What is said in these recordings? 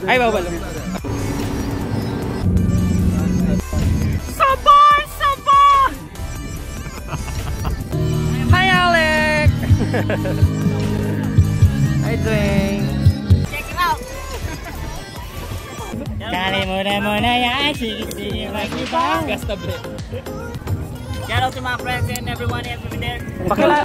Ay, bawal. Sabon! Sabon! Hi, Alec! Hi, Dwayne. Check him out! Dali muna yan, sige magkita. Gas tablet. Shout out to my friends and everyone over there. Bakla.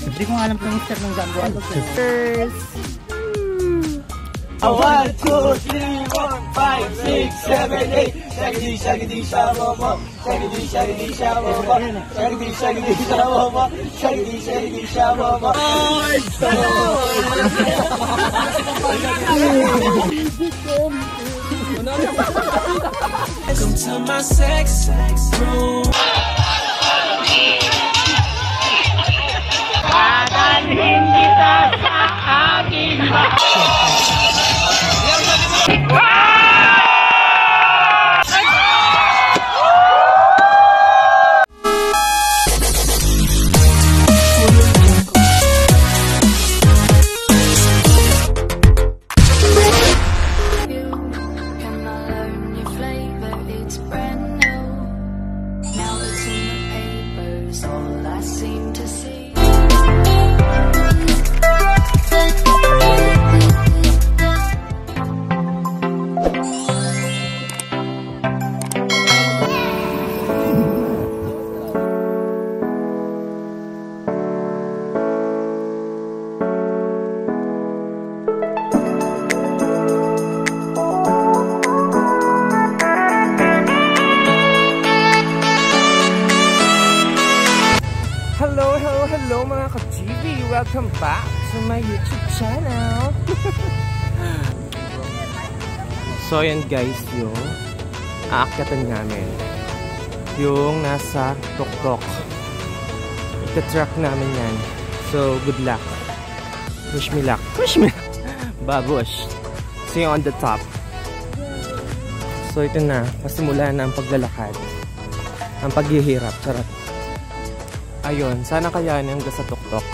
Hindi ko alam kung step ng gagawa. First. 1, 2, 3, 4, 5, 6, 7, 8. Shaggy, shaggy, shabobo. Shaggy, shaggy, shabobo. Shaggy, shaggy, shabobo. Shaggy, shaggy, shabobo. Welcome to my sex room. Dadalhin kita sa aking Hello mga ka-GV! Welcome back to my YouTube channel! So yan guys, yung aakyatan namin. Yung nasa tuktok. Ita-track namin yan. So good luck. Wish me luck. Wish me luck! Babush! So yung on the top. So ito na. Pasimula na ang paglalakad. Ang paghihirap. Charot. Ayun, sana kayanin hanggang sa tuktok.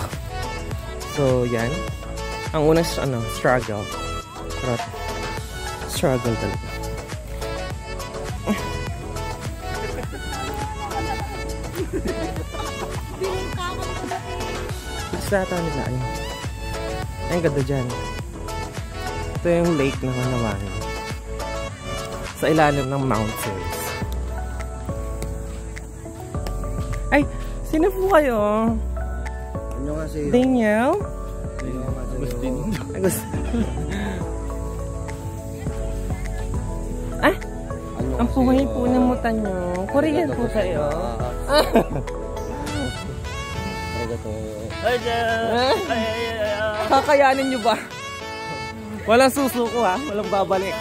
So, yan. Ang unang, struggle. Struggle talaga. Gusto ata nila, ayun. Ang ganda dyan. Ito yung lake na Manawangan. Sa ilalim ng mountains. Ay! Sino po kayo? Ano nga sa'yo? Daniel? Agustin. Ah? Ang puhay po ng muta nyo. Korean po kayo. Kakayanin nyo ba? Walang susuko ha? Walang babalik.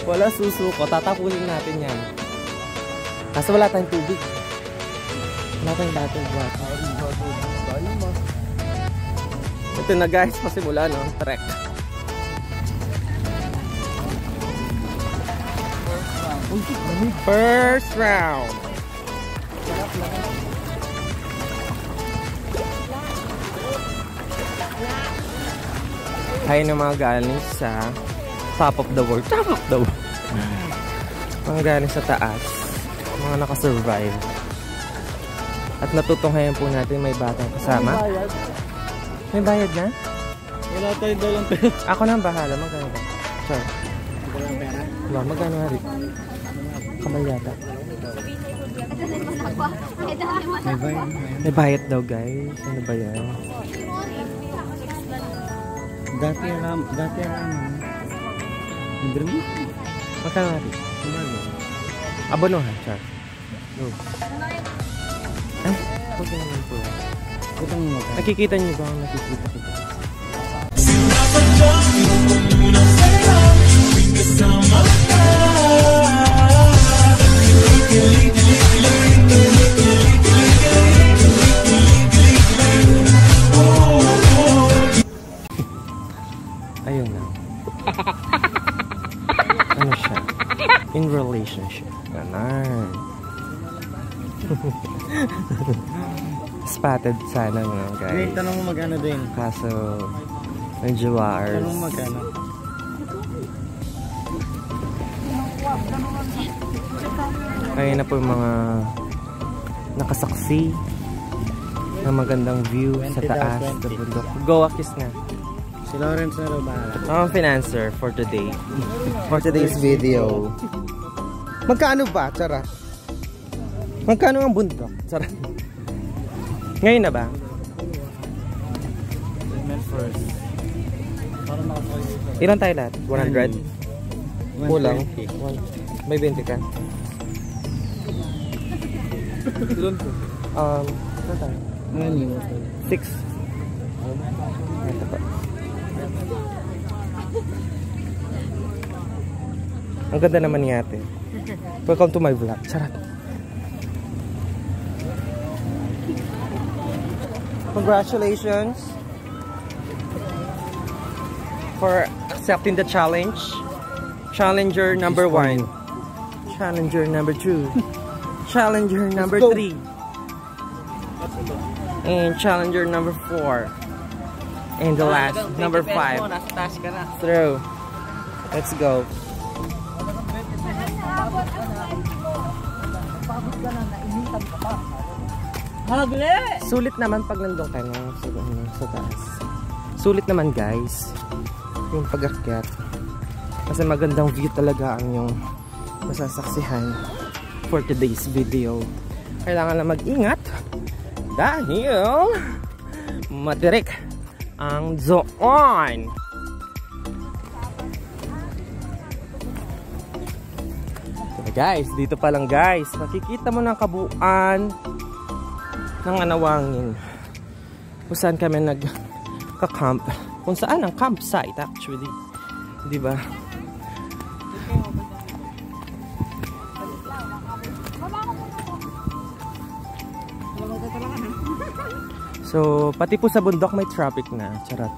Walang susuko. Tatapunin natin yan. Kasi wala tayong tubig. Wala tayong battle water. Ito na guys, pasimula no, trek. First round. Tayo na mga galing sa top of the world. Top of the world. Mga galing sa taas. Mga nakasurvive. At natutunghayan po natin may batang kasama. May bayad na? Wala tayong dalang pera. Ako na ang bahala. Magkano ba? Sure. Wala, magkano nga rin? Kamay yata. May bayad daw guys. Ano ba yan? Dati alam. Libre mo? Magkano natin? Abono ha, Char. Go. Ay, huwag ka naman po. Nakikita niyo ba ang nakikita kita? Ayun na. Ano siya? In relationship. Ganon. Spotted sana no, guys. Wait, tanong mo magkano din. Kaso, medyo wires. Tanong mo magkano. Ayun na po yung mga nakasaksi ng magandang view sa taas ng bundok. Go, kiss na. Si Lawrence na bahala. Ang financer for today. For today's video. Magkano ba? Charot. Magkano ang bundok? Charot. Ngayon na ba? First. Ilan tayo lahat? 100? Kulang. May 20 ka? Ano tayo? 6. Ito pa. Ang ganda naman ni ate. Welcome to my vlog. Charot. Congratulations for accepting the challenge. Challenger number 1. Challenger number 2. Challenger number 3. And challenger number 4. And the last, number 5. Through. Let's go. Sulit naman pag nandun ka na sa taas. Sulit naman guys yung pag-akyat. Kasi magandang view talaga ang yung masasaksihan for today's video. Kailangan na mag-ingat dahil matirik ang zoon. So guys, dito pa lang guys, makikita mo ng kabuuan ng Anawangin kung saan kami nagka-camp, kung saan ang campsite actually, di ba? So pati po sa bundok may traffic na. Charot.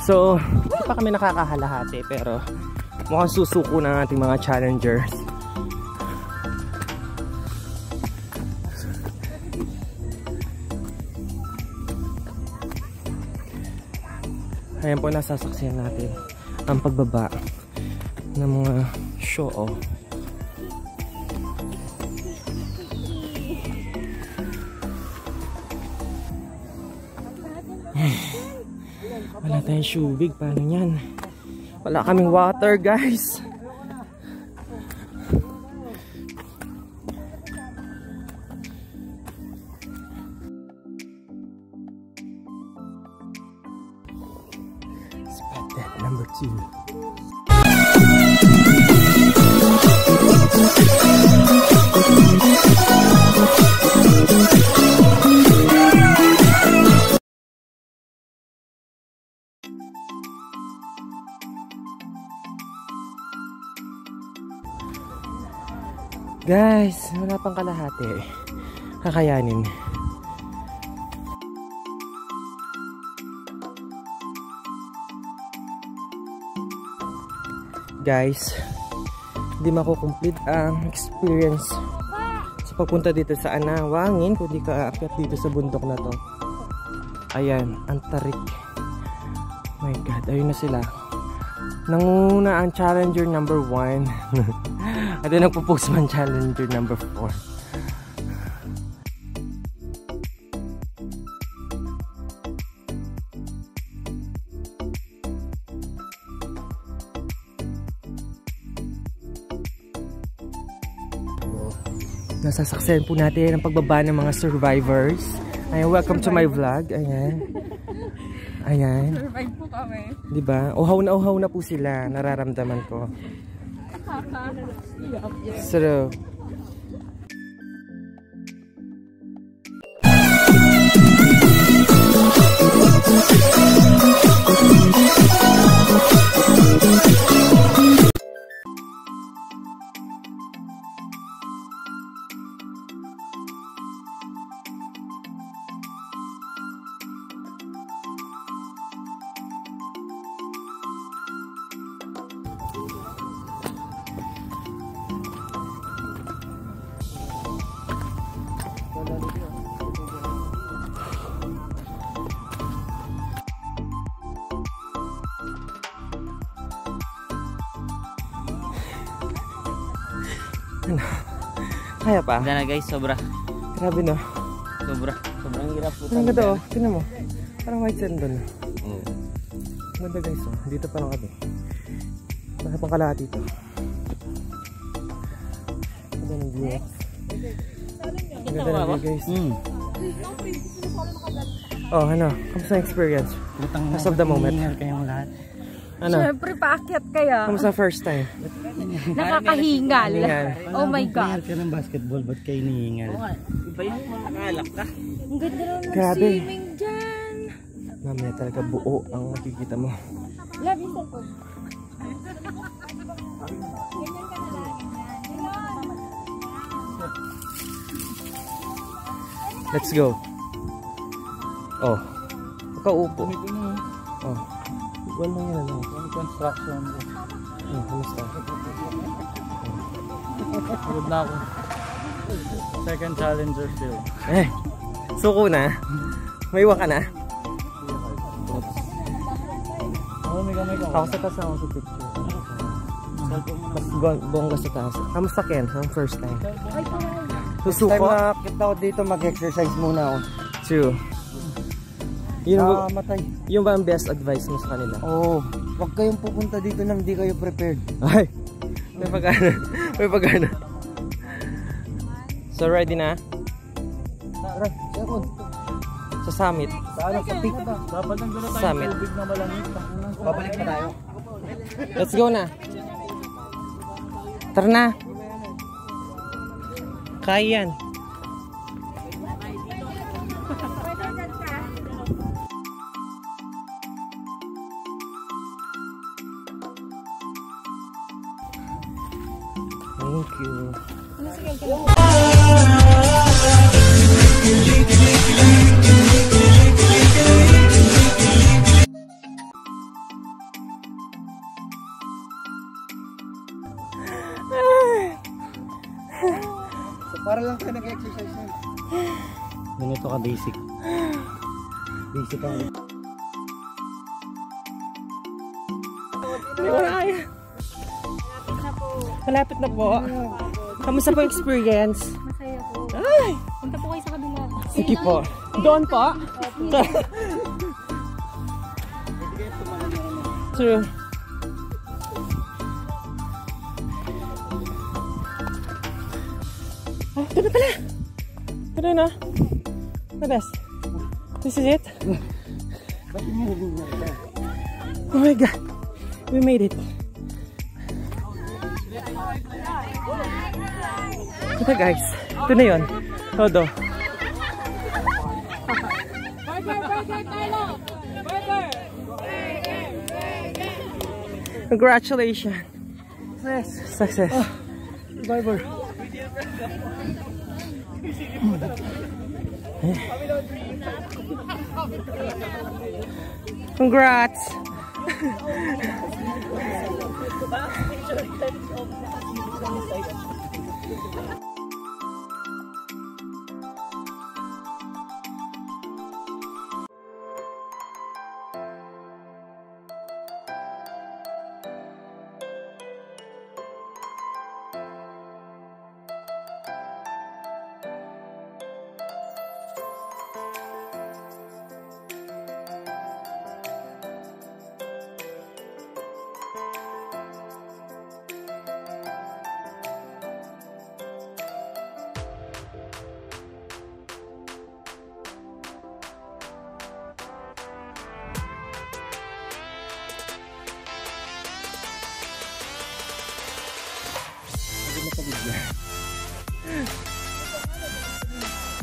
So, hindi pa kami nakakahalahati pero mukhang susuko ng ating mga challengers. Ayan po, nasasaksihan natin ang pagbaba ng mga show. Wala tayong shubig. Paano yan? Wala kaming water guys. Spotted number 2. Guys, wala pang kalahati. Kakayanin. Guys, hindi makukomplete ang experience sa pagpunta dito sa Anawangin kung di ka aakyat dito sa bundok na to. Ayan, ang tarik. My God, ayun na sila. Nanguna ang challenger number 1. At then nagpo-post man challenger number 4. Nasasaksayan po natin ang pagbaba ng mga survivors. Ayan, welcome to my vlog. Ayan. Ayan. Survive po kami. Diba? Uhaw na po sila. Nararamdaman ko. So, ano? Kaya pa? Ganda na guys, sobra. Grabe no? Sobrang hirap po. Ang ganda oh, tingnan mo. Parang white sand doon. Ganda guys oh, dito pa lang kami. Baka pang kalahati dito. Ganda ng view. Ganda ng view guys. Oh ano, kamusta ang experience? As of the moment. Kayong lahat. Ano? Siyempre, paakyat kaya. Kamusta first time? Nakakahingal. Hingal. Oh my God. ka ng basketball, ba't kayo nihingal? Iba yung mga nakalap ka. Ang ganda lang ng Grabe. swimming dyan. Mamaya talaga buo ang makikita mo. Love you so much. Let's go. Oh. Pakaupo. Oh. Iwan mo yan ano. Construction. Kamusta? Good na ako. Second challenger still. Eh. Suko na. May iwan ka na. Ako sa taas ako sa picture. Mas bongga sa taas. Kamusta Ken? Ang first time. Susuko. Time na kita ko dito, mag-exercise muna ako. True. Yun ba, Matay. yung ba ang best advice mo sa kanila? Oo. Huwag kayong pupunta dito nang di kayo prepared. Ay! May pagana. May pagana. So ready na? Tara, second. Sa summit. Sa peak. Dapat nandun na tayo Summit. tubig na malamig. Babalik na tayo. Let's go na. Tara na. Kaya yan. Thank you. So, para lang kayo nag-exercise na. Ganito ka basic. Basic ang... Malapit na po. Kamusta po experience? Masaya po. Ay! Punta po kayo sa kabila. Sige po. Doon po? True. Oh, ito na pala. Ito na. The best. This is it. Oh my God. We made it. Ito guys. Ito na yun. Todo. Congratulations. Success. Survivor. Congrats.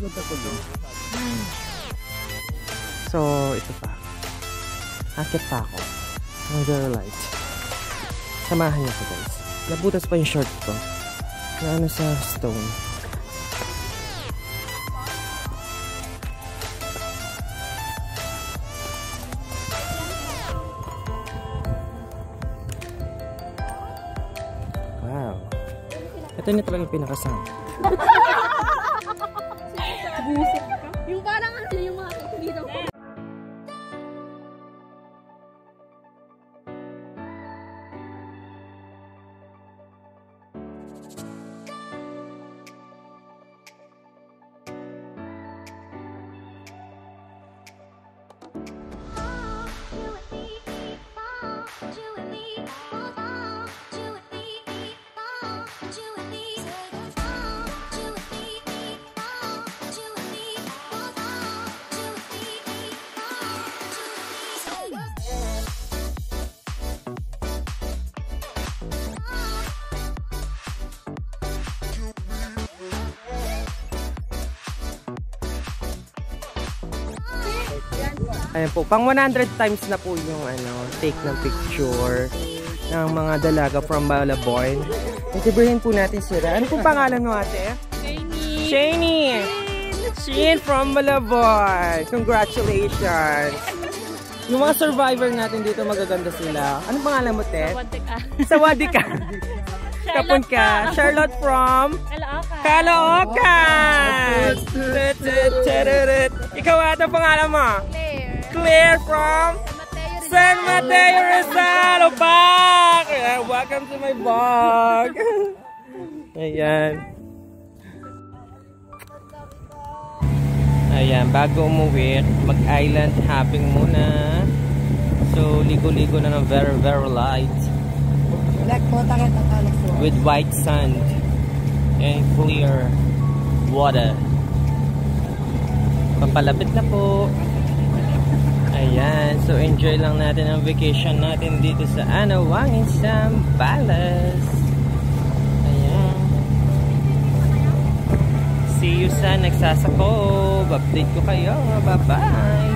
So, ito pa. Akit pa ako. Ang very light. Samahan niyo ko guys. Nabutas pa yung short ko. Na ano sa stone. Wow. Ito na talaga yung pinakasama. Yung parang ano yung mga dito. Ayan po, pang 100 times na po yung take ng picture ng mga dalaga from Malabon. Itibrihin po natin sila. Ano pong pangalan mo ate? Shani! Shane from Malabon! Congratulations! Yung mga survivor natin dito magaganda sila. Anong pangalan mo te? Sawadee ka! Kapon ka. Charlotte from? Caloocan! Ikaw ata pangalan mo? Claire from San Mateo Rizal. Back! Welcome to my vlog. Ayan. Ayan, bago umuwi, mag-island hopping muna. So, ligo-ligo na ng very, very light. With white sand and clear water. Papalapit na po. Ayan, so enjoy lang natin ang vacation natin dito sa Anawangin, Zambales. Ayan. See you sa nagsasako. Update ko kayo. Bye-bye.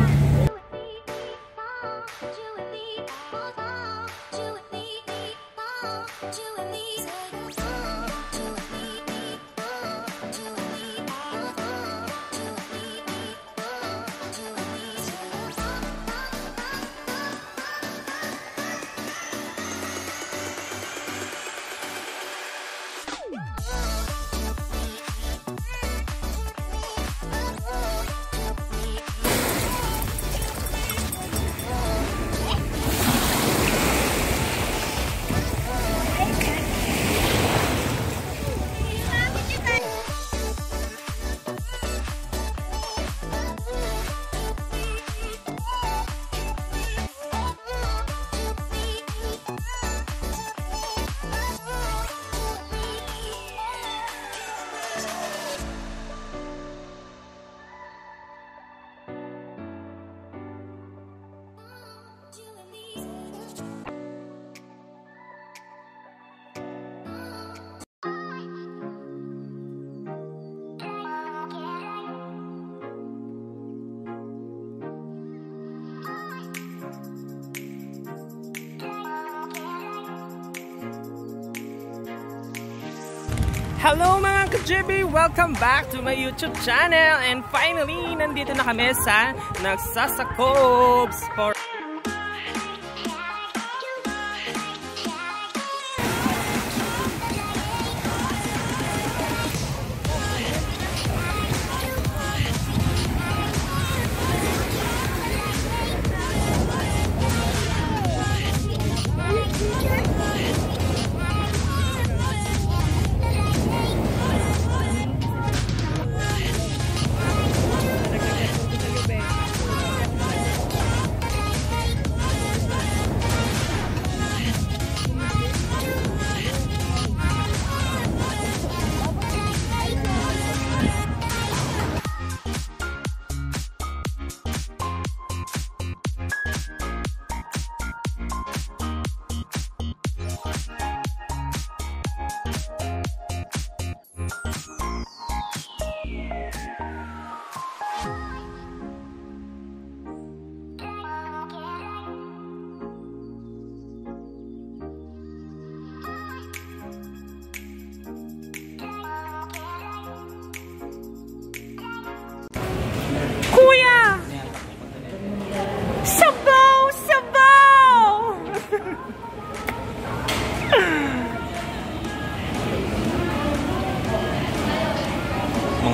Hello mga ka-JB! Welcome back to my YouTube channel! And finally, nandito na kami sa Nagsasakobs for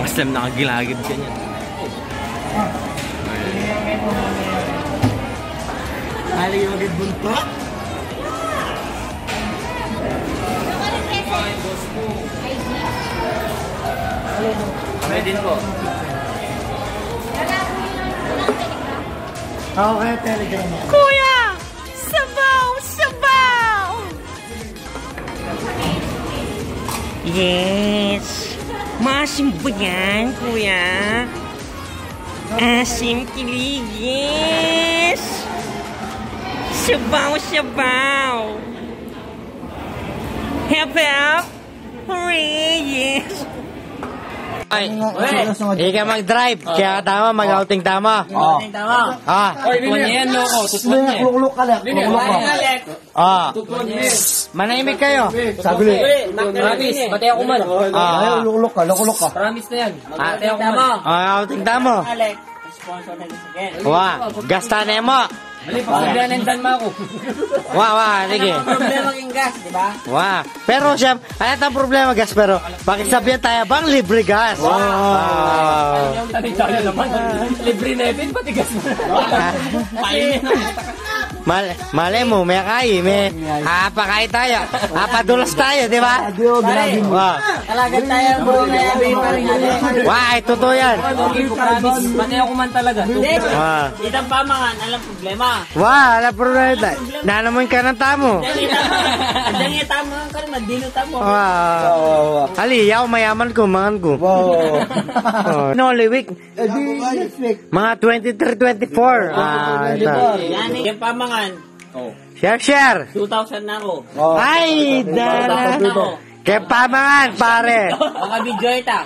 Mga slam nakagilagid ganyan. Haligid bunto. Pwede din po. Okay, Telegram. Kuya! Sabaw! Sabaw! Yes. Maasim po yan, kuya. Asim kilig. Yes. Sabaw, sabaw. Help, help. Hooray, yes. Ay, hindi ka mag-drive. Kaya tama, mag-outing tama. Outing tama. Tutuan niya yan, loko. Tutuan niya. Lukluk ka lang. Lukluk ka. Manahimik kayo. Saguli. Promise, pati ako man. Lukluk ka. Lukluk ka. Promise na yan. Pati ako man. Outing tama. Alex, sponsor na this again. Gasta na mo. Pagbianendan mo ako. Sige. Problema king gas, di ba? Pero siyempre, ano ang problema, gas? Pero, pakisabihan tayo bang libre gas? Tayo naman. Libre na ipin, pati gas mo. Malay mo, may kain, may hapakay tayo. Hapadulas tayo, di ba? Talagang tayo ang buo na yan. Totoo yan. Promise, pati ako man talaga. Itang pamangan, alam problema. Alam problema. Nanamoy ka ng tamo. Andang yung tama ka naman, dino tamo. Yaw, mayaman ko, mangan ko. Only week. Mga 23-24. Yan yung pamangan. Share. 2,000 na ako. Ay, dala. Kaya pamangan, pare. Baka video ita.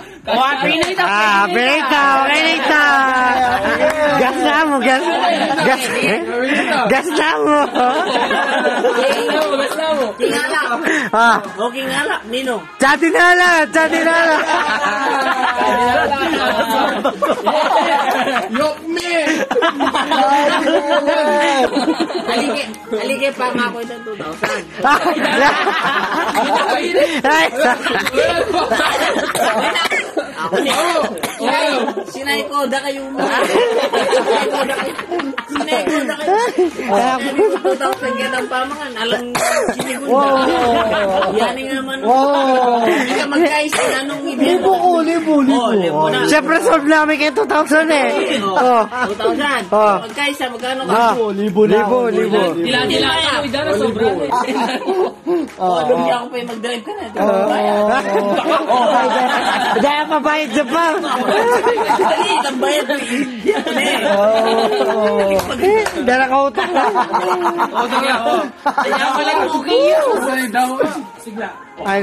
Pinita. Okay, gas na mo, gas na mo. Tingala. Okay nga lang, Nino. Chatinala. Yok me! Alige pa nga ako itong 2,000. Sinay ko, da kayo mo. Sinay ko, da kayo. 2,000 yan ang pamangan. Alang sinigunda. Yan nga man. Hindi ka magkaisa. Anong ibig mo? Libo na. Siyempre, solve namin kayo 2,000 eh. 2,000. Magkaisa, magkano ka? Libo. Dila ka. Hindi ako pa yung mag-drive ka na. Dahil pabayad siya pa. Dali, tambayad mo. Dala ka utang na. Kaya pala yung okay yun. Ay,